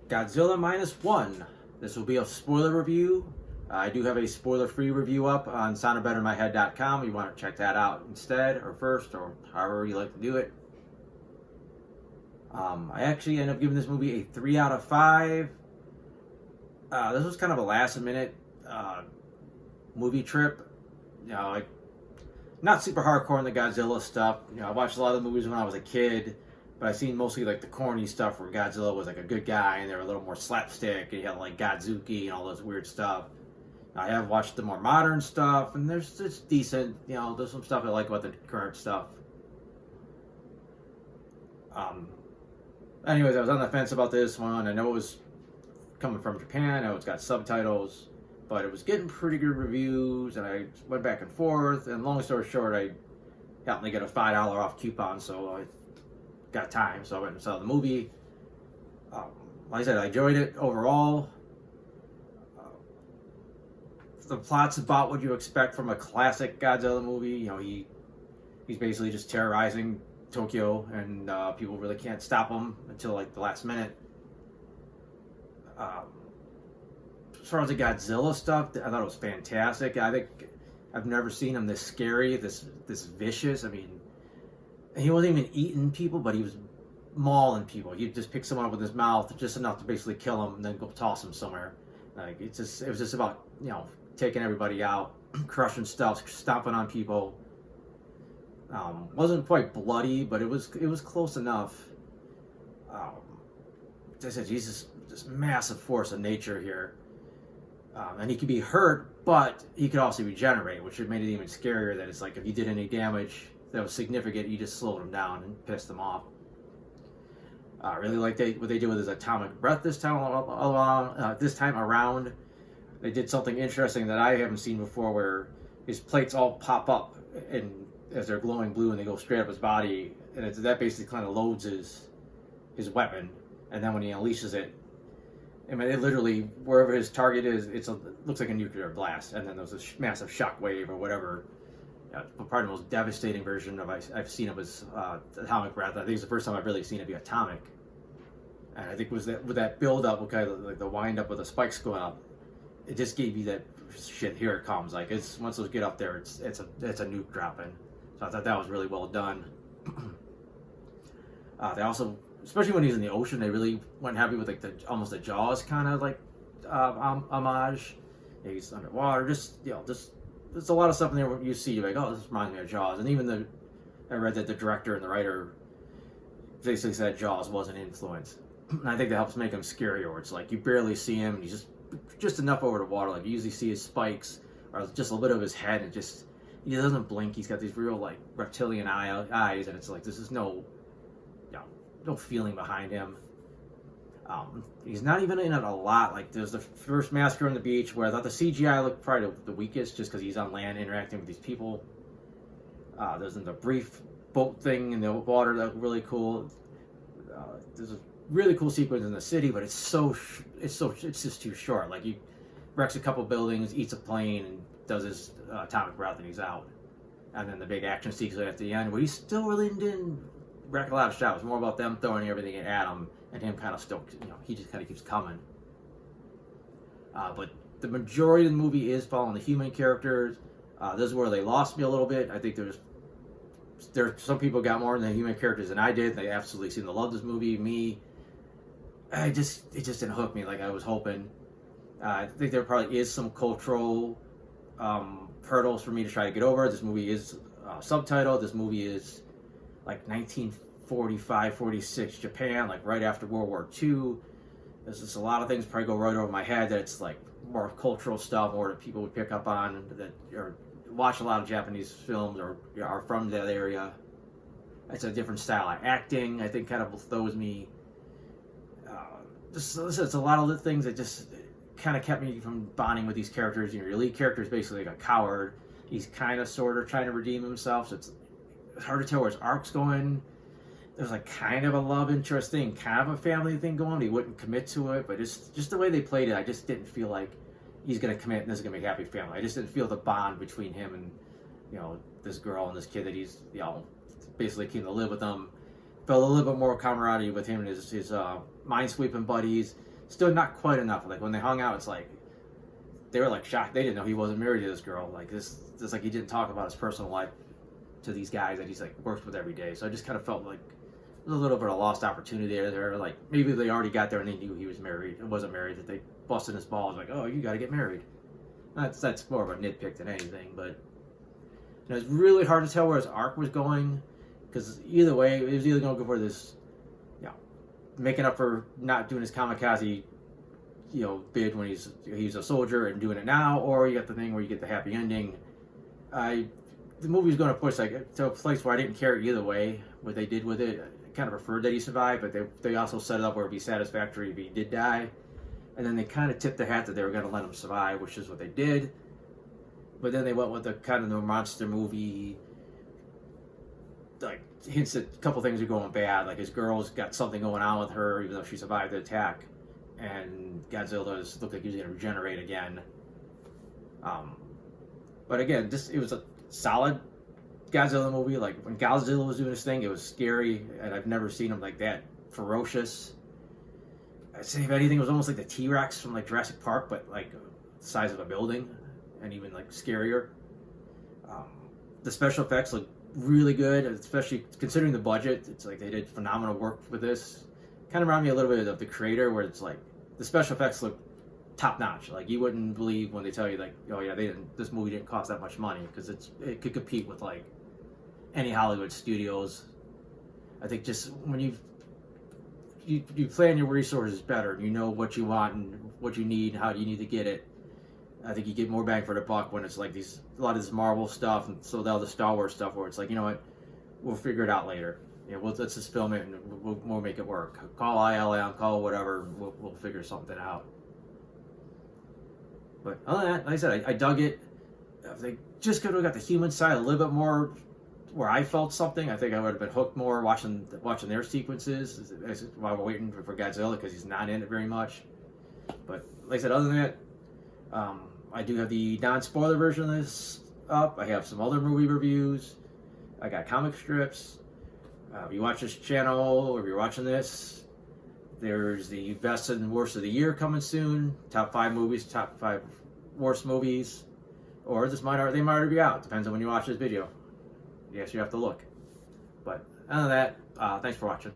Godzilla Minus One. This will be a spoiler review. I do have a spoiler-free review up on soundedbettermyhead.com. You want to check that out instead, or first, or however you like to do it. I actually ended up giving this movie a 3 out of 5. This was kind of a last-minute movie trip. Like not super hardcore in the Godzilla stuff. I watched a lot of the movies when I was a kid, but I've seen mostly like the corny stuff where Godzilla was like a good guy and they were a little more slapstick, and you had like Godzuki and all those weird stuff. I have watched the more modern stuff, and there's just decent. There's some stuff I like about the current stuff. Anyways, I was on the fence about this one. I know it was coming from Japan. I know it's got subtitles, but it was getting pretty good reviews, and I went back and forth. And long story short, I happened to get a $5 off coupon, so I got time, so I went and saw the movie. Like I said, I enjoyed it overall. The plot's about what you expect from a classic Godzilla movie. He's basically just terrorizing Tokyo, and people really can't stop him until like the last minute. As far as the Godzilla stuff, I thought it was fantastic. I think I've never seen him this scary, this vicious. I mean, he wasn't even eating people, but he was mauling people. He'd just pick someone up with his mouth, just enough to basically kill him, and then go toss him somewhere. Like it was just about taking everybody out, crushing stuff, stomping on people. Wasn't quite bloody, but it was close enough. As I said, Jesus, this massive force of nature here, and he could be hurt, but he could also regenerate, which made it even scarier. That it's like if you did any damage that was significant, you just slowed him down and pissed him off. I really like what they did with his atomic breath this time around. They did something interesting that I haven't seen before, where his plates all pop up and as they're glowing blue, and they go straight up his body, and that basically kind of loads his weapon. And then when he unleashes it, I mean, it literally, wherever his target is, it looks like a nuclear blast, and then there's a massive shock wave or whatever. Probably the most devastating version I've seen of his atomic breath. I think it's the first time I've really seen it be atomic. And I think with that build up, okay, like the wind up with the spikes going up, it just gave you that shit. Here it comes. Like once those get up there, it's a nuke dropping. So I thought that was really well done. They also, especially when he's in the ocean, they really went heavy with like almost the Jaws kind of like homage. He's underwater. There's a lot of stuff in there where you see, you're like, oh, this reminds me of Jaws. And even I read that the director and the writer basically said Jaws was an influence. And I think that helps make him scarier, where it's like you barely see him, and he's just enough over the water. Like you usually see his spikes or just a little bit of his head, and he doesn't blink. He's got these real like reptilian eyes, and it's like this is no feeling behind him. He's not even in it a lot. Like there's the first massacre on the beach, where I thought the CGI looked probably the weakest, just because he's on land interacting with these people. There's the brief boat thing in the water that looked really cool. There's a really cool sequence in the city, but it's just too short. Like he wrecks a couple buildings, eats a plane, and does his atomic breath, and he's out. And then the big action sequence at the end, where he still really didn't wreck a lot of shots. It was more about them throwing everything at him, and him kind of still, he just kind of keeps coming. But the majority of the movie is following the human characters. This is where they lost me a little bit. I think there's some people got more in the human characters than I did. They absolutely seem to love this movie. Me, it just didn't hook me like I was hoping. I think there probably is some cultural hurdles for me to try to get over. This movie is subtitled. This movie is like 1945, 46 Japan, like right after World War II. There's just a lot of things probably go right over my head that it's like more cultural stuff, or that people would pick up on, that or watch a lot of Japanese films or are from that area. It's a different style of acting, I think, kind of throws me. It's a lot of the things that just kind of kept me from bonding with these characters. Your lead character is basically like a coward. He's kind of sort of trying to redeem himself, so it's hard to tell where his arc's going. There's like kind of a love interest thing, kind of a family thing going. He wouldn't commit to it, but it's just the way they played it. I just didn't feel like he's going to commit and this is going to be a happy family. I just didn't feel the bond between him and, this girl and this kid that he's, basically came to live with them. Felt a little bit more camaraderie with him and his minesweeping buddies. still not quite enough. Like when they hung out, it's like they were like shocked. They didn't know he wasn't married to this girl. Like this, just like he didn't talk about his personal life to these guys that he's like works with every day. So I just kind of felt like there was a little bit of lost opportunity there. Like maybe they already got there and they knew he was married. It wasn't married, that they busted his balls like, oh, you got to get married. That's more of a nitpick than anything. But it's really hard to tell where his arc was going, because either way, it was either going to go for this, making up for not doing his kamikaze, bid when he's a soldier and doing it now, or you got the thing where you get the happy ending. The movie's going to push like to a place where I didn't care either way what they did with it. I kind of preferred that he survived, but they also set it up where it'd be satisfactory if he did die. And then they kind of tipped the hat that they were going to let him survive, which is what they did. But then they went with the kind of the monster movie, like hints that a couple things are going bad. Like his girl's got something going on with her, even though she survived the attack. And Godzilla looked like he was going to regenerate again. But again, it was a solid Godzilla movie. Like when Godzilla was doing his thing, it was scary, and I've never seen him like that ferocious. I'd say if anything, it was almost like the T-Rex from like Jurassic Park, but like the size of a building, and even like scarier. The special effects look really good, especially considering the budget. It's like they did phenomenal work with this. Kind of reminded me a little bit of The Creator, where it's like the special effects look top notch. Like you wouldn't believe when they tell you like, oh yeah, this movie didn't cost that much money, because it could compete with like any Hollywood studios. I think just when you plan your resources better, and you know what you want and what you need and how you need to get it, I think you get more bang for the buck when it's like a lot of this Marvel stuff and so the other Star Wars stuff where it's like, you know what, we'll figure it out later. Let's just film it and we'll make it work. Call ILM, call whatever, we'll figure something out. But other than that, like I said, I dug it. If they just could have got the human side a little bit more, where I felt something, I think I would have been hooked more watching their sequences while we're waiting for Godzilla, because he's not in it very much. But like I said, other than that, I do have the non-spoiler version of this up. I have some other movie reviews. I got comic strips. If you watch this channel, or if you're watching this, there's the best and worst of the year coming soon. Top 5 movies, top 5 worst movies, or they might already be out. Depends on when you watch this video. Yes, you have to look. But other than that, thanks for watching.